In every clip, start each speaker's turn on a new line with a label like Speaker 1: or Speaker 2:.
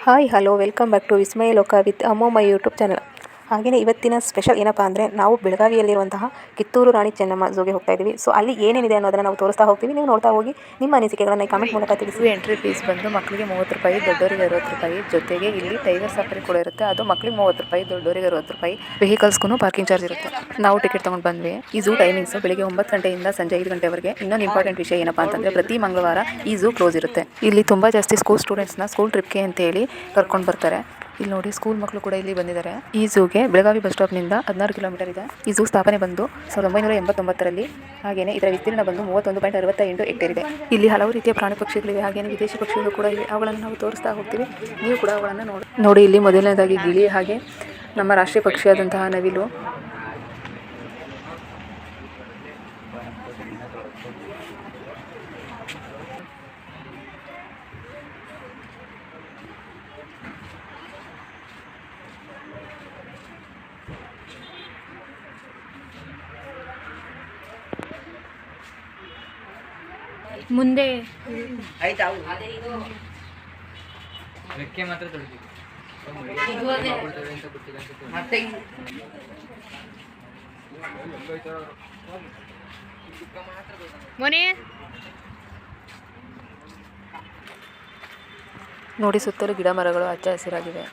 Speaker 1: Hi hello welcome back to Vismaya Loka with ಅಮ್ಮೋ my YouTube channel. ಹಾಗೆಯೇ ಇವತ್ತಿನ ಸ್ಪೆಷಲ್ ಏನಪ್ಪ ಅಂದರೆ ನಾವು ಬೆಳಗಾವಿಯಲ್ಲಿರುವಂತಹ ಕಿತ್ತೂರು ರಾಣಿ ಚೆನ್ನಮ್ಮ ಝೂಗೆ ಹೋಗ್ತಾ ಇದ್ದೀವಿ. ಸೊ ಅಲ್ಲಿ ಏನೇನಿದೆ ಅನ್ನೋದನ್ನು ನಾವು ತೋರಿಸ್ತಾ ಹೋಗ್ತೀವಿ. ನೀವು ನೋಡ್ತಾ ಹೋಗಿ ನಿಮ್ಮ ಅನಿಸಿಕೆಗಳನ್ನು ಕಮೆಂಟ್ ಮೂಲಕ ತಿಳಿಸಿ. ಎಂಟ್ರಿ ಫೀಸ್ ಬಂದು ಮಕ್ಕಳಿಗೆ 30 ರೂಪಾಯಿ, ದೊಡ್ಡವರಿಗೆ 60 ರೂಪಾಯಿ. ಜೊತೆಗೆ ಇಲ್ಲಿ ಟೈಗರ್ ಸಫಾರಿ ಕೂಡ ಇರುತ್ತೆ, ಅದು ಮಕ್ಕಳಿಗೆ 30 ರೂಪಾಯಿ, ದೊಡ್ಡವರಿಗೆ 60 ರೂಪಾಯಿ. ವೆಹಿಕಲ್ಸ್ಗೂ ಪಾರ್ಕಿಂಗ್ ಚಾರ್ಜ್ ಇರುತ್ತೆ. ನಾವು ಟಿಕೆಟ್ ತೊಗೊಂಡು ಬಂದ್ವಿ. ಈ ಝೂ ಟೈಮಿಂಗ್ಸ್ ಬೆಳಿಗ್ಗೆ 9 ಗಂಟೆಯಿಂದ ಸಂಜೆ 5 ಗಂಟೆವರೆಗೆ. ಇನ್ನೊಂದು ಇಂಪಾರ್ಟೆಂಟ್ ವಿಷಯ ಏನಪ್ಪಾ ಅಂತಂದರೆ ಪ್ರತಿ ಮಂಗಳವಾರ ಈ ಝೂ ಕ್ಲೋಸ್ ಇರುತ್ತೆ. ಇಲ್ಲಿ ತುಂಬ ಜಾಸ್ತಿ ಸ್ಕೂಲ್ ಸ್ಟೂಡೆಂಟ್ಸ್ನ ಸ್ಕೂಲ್ ಟ್ರಿಪ್ಗೆ ಅಂತೇಳಿ ಕರ್ಕೊಂಡು ಬರ್ತಾರೆ. ಇಲ್ಲಿ ನೋಡಿ ಸ್ಕೂಲ್ ಮಕ್ಕಳು ಕೂಡ ಇಲ್ಲಿ ಬಂದಿದ್ದಾರೆ. ಈ ಝೂಗೆ ಬೆಳಗಾವಿ ಬಸ್ ಸ್ಟಾಪ್ನಿಂದ 16 ಕಿಲೋಮೀಟರ್ ಇದೆ. ಈ ಝೂ ಸ್ಥಾಪನೆ ಬಂದು 1989ರಲ್ಲಿ. ಹಾಗೆಯೇ ಇದರ ವಿಸ್ತೀರ್ಣ ಬಂದು 31.68 ಹೆಕ್ಟೇರ್ ಇದೆ. ಇಲ್ಲಿ ಹಲವು ರೀತಿಯ ಪ್ರಾಣಿ ಪಕ್ಷಿಗಳಿವೆ, ಹಾಗೆಯೇ ವಿದೇಶಿ ಪಕ್ಷಿಗಳು ಕೂಡ ಇವೆ. ಅವುಗಳನ್ನು ನಾವು ತೋರಿಸ್ತಾ ಹೋಗ್ತೀವಿ, ನೀವು ಕೂಡ ಅವುಗಳನ್ನು ನೋಡಿ. ಇಲ್ಲಿ ಮೊದಲನೇದಾಗಿ ಗಿಳಿ, ಹಾಗೆ ನಮ್ಮ ರಾಷ್ಟ್ರೀಯ ಪಕ್ಷಿಯಾದಂತಹ ನವಿಲು.
Speaker 2: ಮುಂದೆ
Speaker 3: ರೆಕ್ಕೆ ಮಾತ್ರ
Speaker 1: ನೋಡಿ ಸುತ್ತಲೂ ಗಿಡ ಮರಗಳು ಹಚ್ಚ ಹಸಿರಾಗಿವೆ.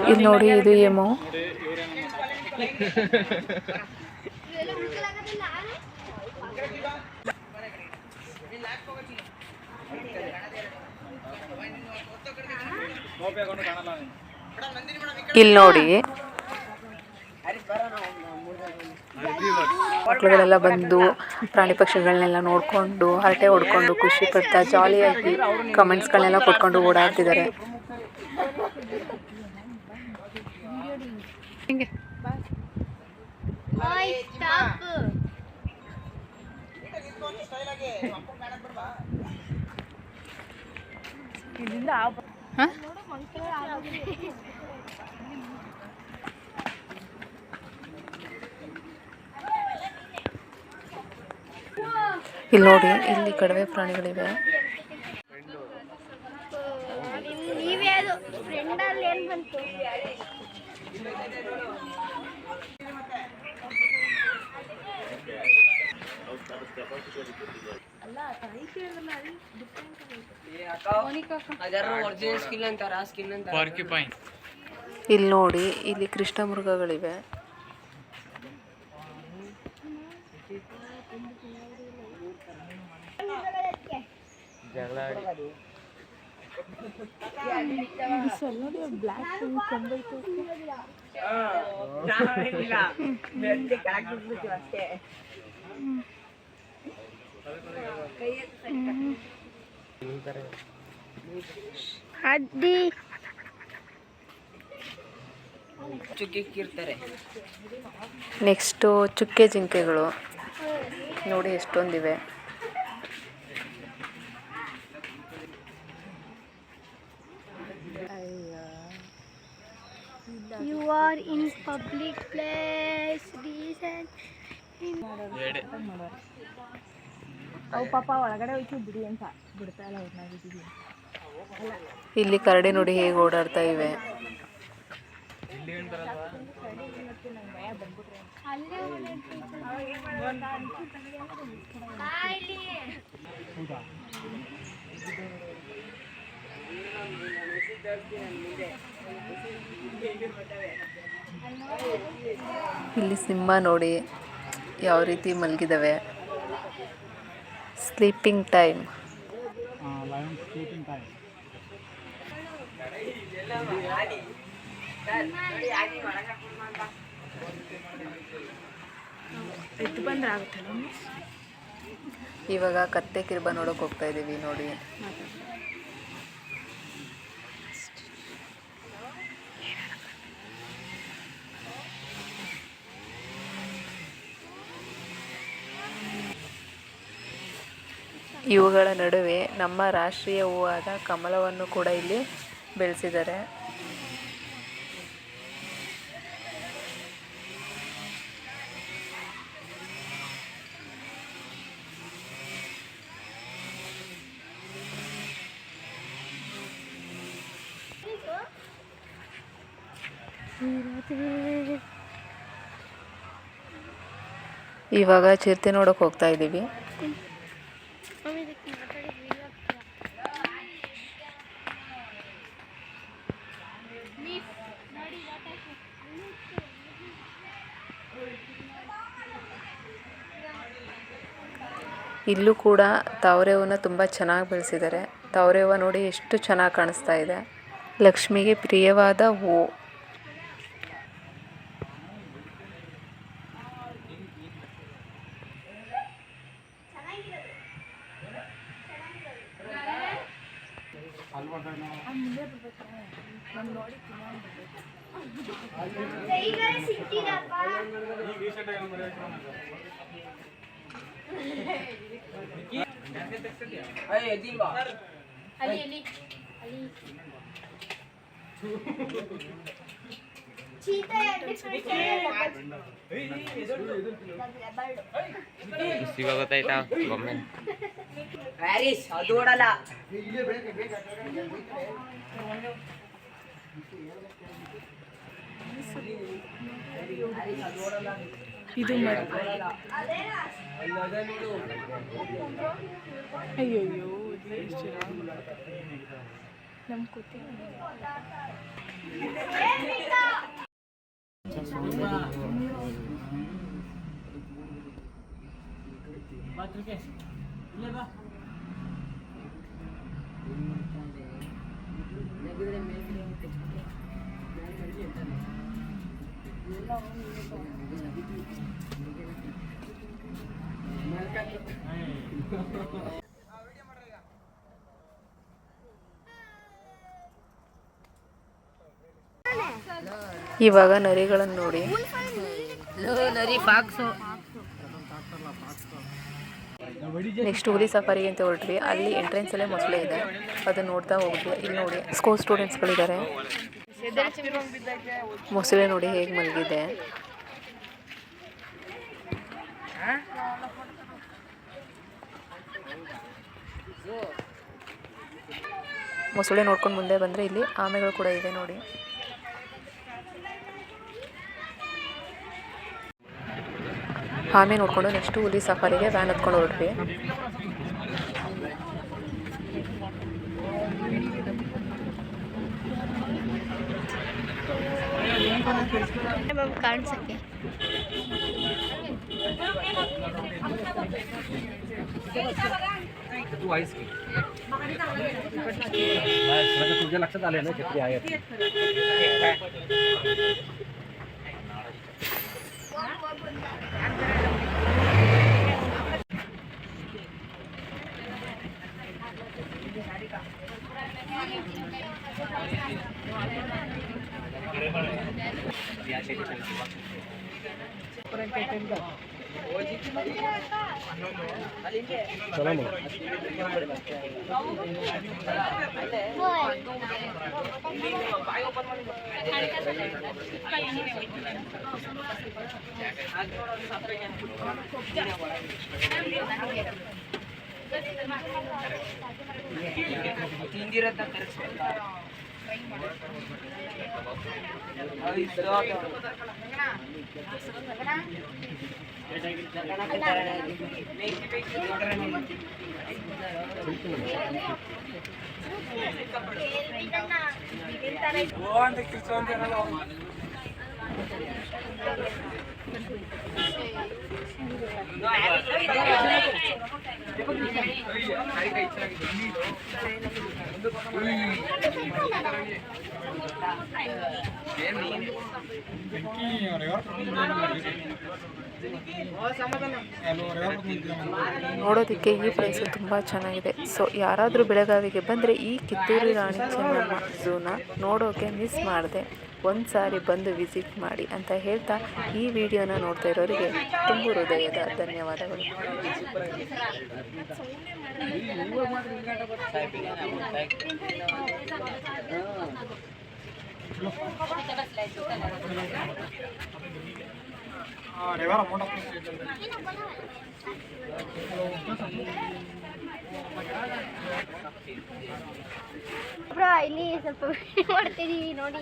Speaker 1: ಇಲ್ಲಿ ನೋಡಿ, ಇದು ಎಮೋ. ಇಲ್ಲಿ ನೋಡಿ ಮಕ್ಕಳುಗಳೆಲ್ಲ ಬಂದು ಪ್ರಾಣಿ ಪಕ್ಷಿಗಳನ್ನೆಲ್ಲ ನೋಡಿಕೊಂಡು ಹರಟೆ ಹೊಡ್ಕೊಂಡು ಖುಷಿ ಪಡ್ತಾ ಜಾಲಿಯಾಗಿ ಕಮೆಂಟ್ಸ್ಗಳನ್ನೆಲ್ಲ ಕೊಟ್ಕೊಂಡು ಓಡಾಡ್ತಿದ್ದಾರೆ. ಇಲ್ಲಿ ನೋಡಿ, ಇಲ್ಲಿ ಕಡಿಮೆ ಪ್ರಾಣಿಗಳಿವೆ. ಇಲ್ಲಿ ನೋಡಿ, ಇಲ್ಲಿ ಕೃಷ್ಣ ಮೃಗಗಳಿವೆ. ನೆಕ್ಸ್ಟು ಚುಕ್ಕೆ ಜಿಂಕೆಗಳು ನೋಡಿ ಎಷ್ಟೊಂದಿವೆ.
Speaker 2: You are in public place.
Speaker 1: ಇಲ್ಲಿ ಕರಡಿ ನೋಡಿ ಹೇಗೆ ಓಡಾಡ್ತಾ ಇವೆ. ಇಲ್ಲಿ ಸಿಂಹ ನೋಡಿ ಯಾವ ರೀತಿ ಮಲಗಿದಾವೆ. Sleeping time. ಇವಾಗ ಕತ್ತೆ ಕಿರ್ಬ ನೋಡೋಕೆ ಹೋಗ್ತಾ ಇದ್ದೀವಿ ನೋಡಿ. ಇವುಗಳ ನಡುವೆ ನಮ್ಮ ರಾಷ್ಟ್ರೀಯ ಹೂವಾದ ಕಮಲವನ್ನು ಕೂಡ ಇಲ್ಲಿ ಬೆಳೆಸಿದ್ದಾರೆ. ಇವಾಗ ಚಿರತೆ ನೋಡೋಕೆ ಹೋಗ್ತಾ ಇದ್ದೀವಿ. ಇಲ್ಲೂ ಕೂಡ ತಾವರೆ ಹೂವನ್ನ ತುಂಬ ಚೆನ್ನಾಗಿ ಬೆಳೆಸಿದ್ದಾರೆ. ತಾವರೆ ಹೂವು ನೋಡಿ ಎಷ್ಟು ಚೆನ್ನಾಗಿ ಕಾಣಿಸ್ತಾ ಇದೆ. ಲಕ್ಷ್ಮಿಗೆ ಪ್ರಿಯವಾದ ಹೂವು.
Speaker 3: ಇವಾಗ ಗೊತ್ತಾಯ್ತಾ ಬೊಮ್ಮೆ
Speaker 4: ಪ್ಯಾರಿಸ್ ಅದು ಓಡಲ್ಲ.
Speaker 5: ಇದು ಅಯ್ಯೋ ನಮ್ಮ ಕೂತಿ
Speaker 1: ಇವಾಗ ನರಿಗಳನ್ನು ನೋಡಿ.
Speaker 4: ನರಿ ಫಾಕ್ಸು.
Speaker 1: ನೆಕ್ಸ್ಟ್ ಹುಲಿ ಸಫಾರಿಗೆ ಅಂತ ಹೊರಟ್ವಿ. ಅಲ್ಲಿ ಎಂಟ್ರೆನ್ಸಲ್ಲೇ ಮೊಸಳೆ ಇದೆ, ಅದನ್ನು ನೋಡ್ತಾ ಹೋಗಿದ್ವಿ. ಇಲ್ಲಿ ನೋಡಿ ಸ್ಕೂಲ್ ಸ್ಟೂಡೆಂಟ್ಸ್ಗಳಿದ್ದಾರೆ. ಮೊಸಳೆ ನೋಡಿ ಹೇಗೆ ಮಲಗಿದೆ. ಮೊಸಳೆ ನೋಡ್ಕೊಂಡು ಮುಂದೆ ಬಂದರೆ ಇಲ್ಲಿ ಆಮೆಗಳು ಕೂಡ ಇದೆ ನೋಡಿ. ಆಮೆ ನೋಡಿಕೊಂಡು ನೆಕ್ಸ್ಟ್ ಹುಲಿ ಸಫಾರಿಗೆ ವ್ಯಾನ್ ಹತ್ಕೊಂಡು ಹೊರಟ್ವಿ.
Speaker 2: ಕಾಣಿಸಕ್ಕೆ
Speaker 6: तुझ्या लक्षात आले ना किती आहे. चला मग.
Speaker 1: ನೋಡೋದಕ್ಕೆ ಈ ಪ್ಲೇಸ್ ತುಂಬ ಚೆನ್ನಾಗಿದೆ. ಸೊ ಯಾರಾದರೂ ಬೆಳಗಾವಿಗೆ ಬಂದರೆ ಈ ಕಿತ್ತೂರು ರಾಣಿ ಚೆನ್ನಮ್ಮ ಝೂನ ನೋಡೋಕೆ ಮಿಸ್ ಮಾಡದೆ ಒಂದು ಸಾರಿ ಬಂದು ವಿಸಿಟ್ ಮಾಡಿ ಅಂತ ಹೇಳ್ತಾ ಈ ವಿಡಿಯೋನ ನೋಡ್ತಾ ಇರೋರಿಗೆ ತುಂಬ ಹೃದಯದ ಧನ್ಯವಾದಗಳು.
Speaker 2: ಬ್ರೋ ಇಲ್ಲಿ ಸ್ವಲ್ಪ ಮಾಡ್ತಿದೀವಿ ನೋಡಿ.